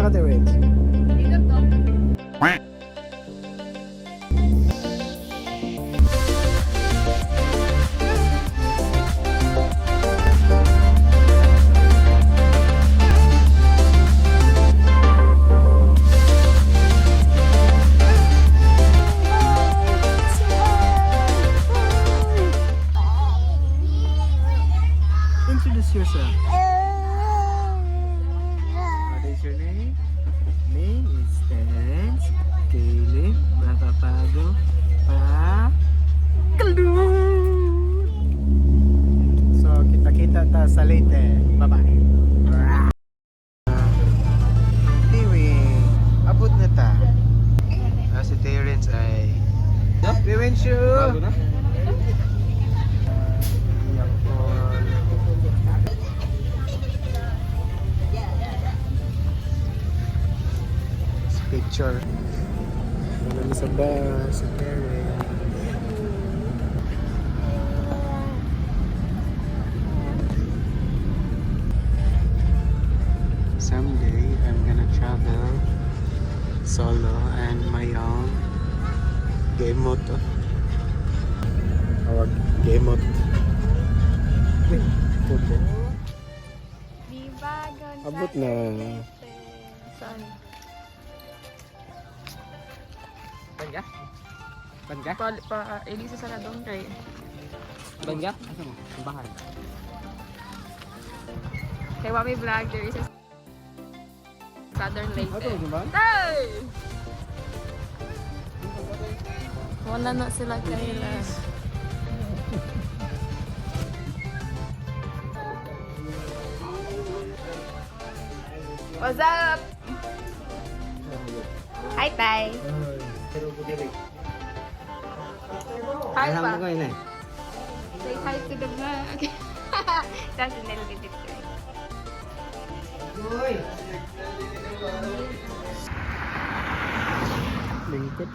na ka-terrains? Dito to. Introduce yourself. What is your name? Name is Terence Caleb Mapapago Kalun. So kita-kita ta sa later. Bye-bye. Anyway, abot na ta. Si Terence ay Biwensyo. Bago na? Picture. Wala sa bus, sa ferry. Someday I'm gonna travel solo and my own gamot. Or gamot. Abot na. Saan? Bangga? Bangga? Elisa sa nadong kay. Bangga? Asa mo? Simbahan. Kay Wami Vlog, there is a Southern Lake. Ato, di ba? Hey! Wala na sila kaila. What's up? Hi, Tay. Hi, pa. Say hi to the vlog. That's a little bit different. Lingkod.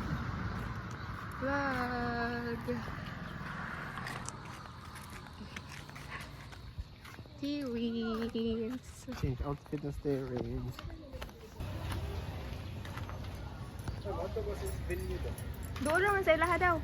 Vlog. Kiwis. Change outfit na steering. Doon naman sa ilaha daw.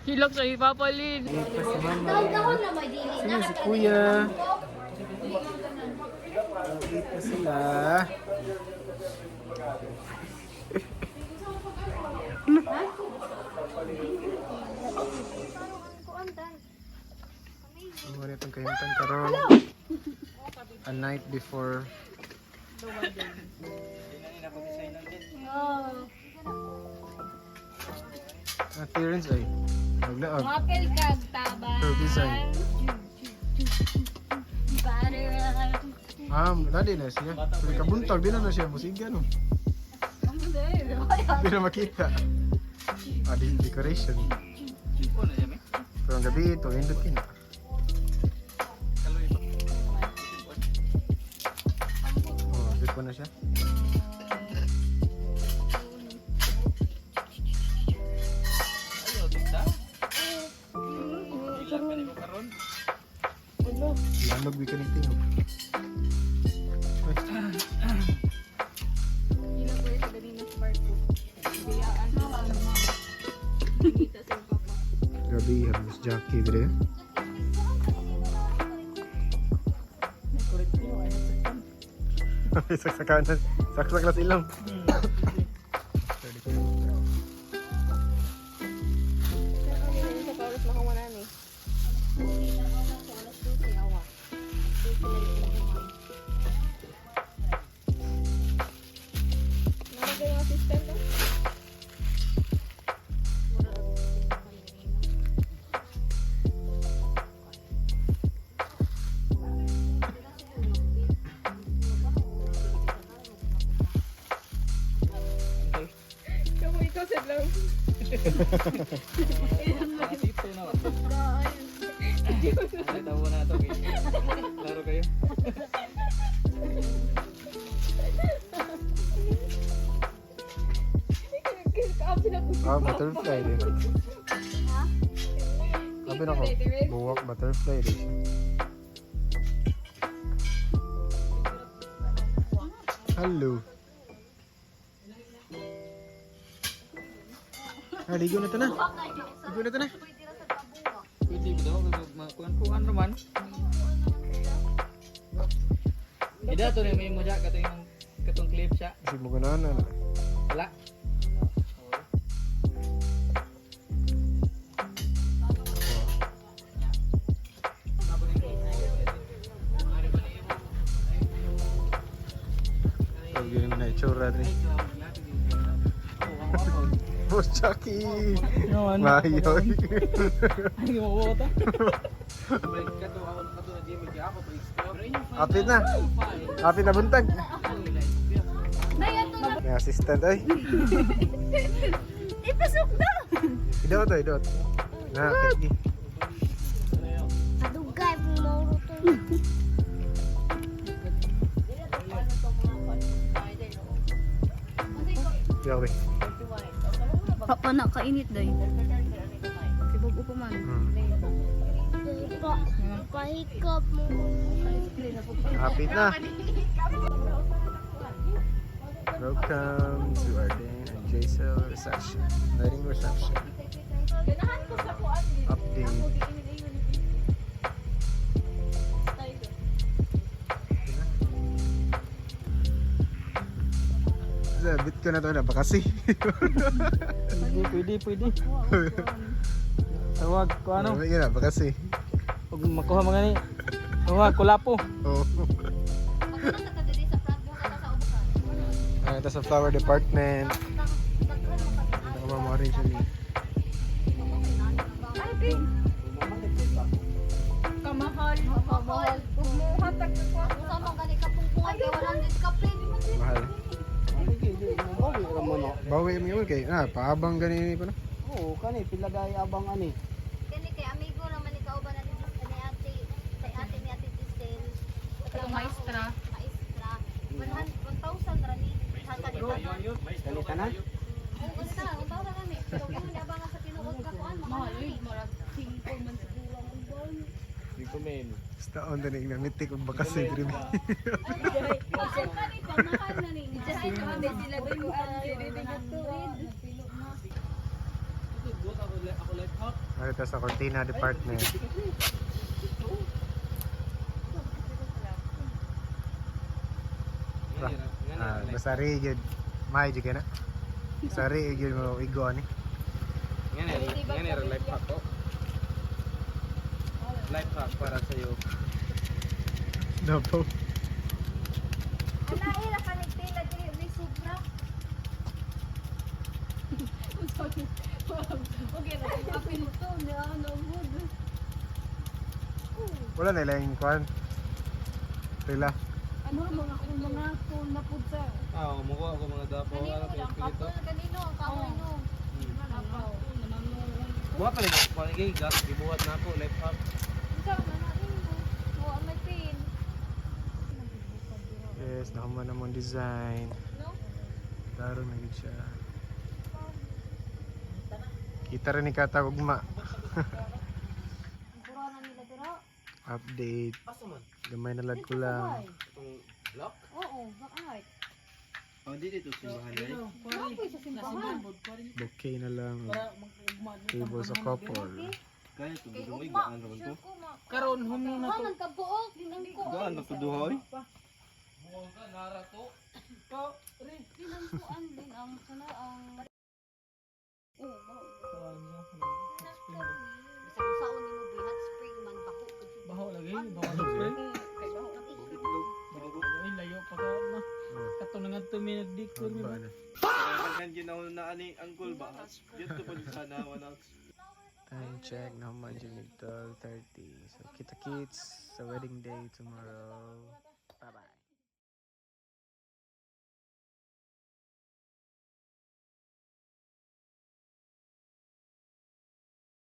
Hilak sa ipapalin. Sino si Kuya? Dito sila. Ano itong kayuntan karon? A night before. Terence ay naglaag. Mapel kag tabang. Design. Nadi na siya. Pero kabuntag, di na siya. Musiga no. Di na makita. Di decoration. Pero ang gabi ito, indot kina. Oh, dito na siya. Lamag bi kaning tingog. Grabe, harus Jackie dire. Saksak kanan, saksak lang silang. Dito na. Ay, tawo na ito. Laro kayo. Ah, butterfly din. Sabi na ko, buwak butterfly din. Hello. Ah, ligo na to na. Ligo na to na. Pwede ba daw? Kuhan naman. Ida to rin may mo siya. Katong clip siya. Kasi mo ganahan na. Wala. Pag yun na itsura rin. Boss Chucky! Mayoy! Ay, mawawata. Apit na! Apit na buntag! May assistant ay! Ipasok na! Idot ay, idot! Na, kiki! Adugay mo mauro to. Yawi! Papa na kainit day. Sibog ko man. Pahikap mo. Apit na! Welcome to our Dan and Jason reception. Wedding reception. Update. Sabit ko na to na ba kasi? Pwede. Tawag ko ano? Yun na ba kasi? Pag makuha mga ni. Tawag ko lapo. Oo. Ito sa flower department. Ito ka mamarin siya niya. Kamahal. Kumuhatag ko. Sama gani ka pungpungan kay 100 ka play. Mahal. Bawi mo yun kay, paabang ganini pa na. Oo, kani pilagay abang ani. Kani kay amigo naman ikaw ba na ni ate ni ate Tisel. Ito maestra. 1,000 rani. Hata di ba? Kani kana? Oo, basta 1,000 rani. Pero kung hindi abang sa tinuod ka kuan, mahal. Marag 5 man siguro ang ubon. Di ko men. Basta on na ning namitik og bakas sa dribi. Mahal na ni. Diyan ka ba sila doon ko ang Ito sa Cortina department. Basari yun. May yun ka na. Basari yun mo igo ani. Yan life hack ko. Life hack para sa iyo. Dapo. Ana ira kanigtila diri ni sobra. Okay na apil to ni ano wood. Wala na lang kuan. Tila. Ano mga phone na pud sa. Ah, mukuha ako mga dapo. Kanino Ano lang kayo kapon kanino kanino. Napaw. Buhat pa rin ako. Paligay, gas. Ibuhat na ako. Life hack. Unsa man na nimo? Mo ang may pin. Yes, nakaman namang design. No? Klaro na yun siya. Kita rin ni Kata Ugma. Puro na nila dira. Update. Paso man. Gamay na lag ko lang. Itong lock? Oo, bakit? Oh, dito ito simbahan na eh. Ako sa simbahan. Bouquet na lang. Table sa couple. Kaya ito, Kay gusto mo ugma. igaan naman Sure ko. ko ma. Karon, humi na Ha, nagkabuok din ang ko. Gaan na ito duhoy. Din ang kuan din ang sana ang Oo, Sa usaon nimo bihat spring man bako. Baho lagi, baho lagi. Kay baho na Ay, layo pa ka na. Kato na nga ito may nagdikor. Ba na? Kailangan ginawa na ani anggol ba? Dito po sana wala. Time check. Naman dyan 12:30. So kita kits sa wedding day tomorrow. Bye bye.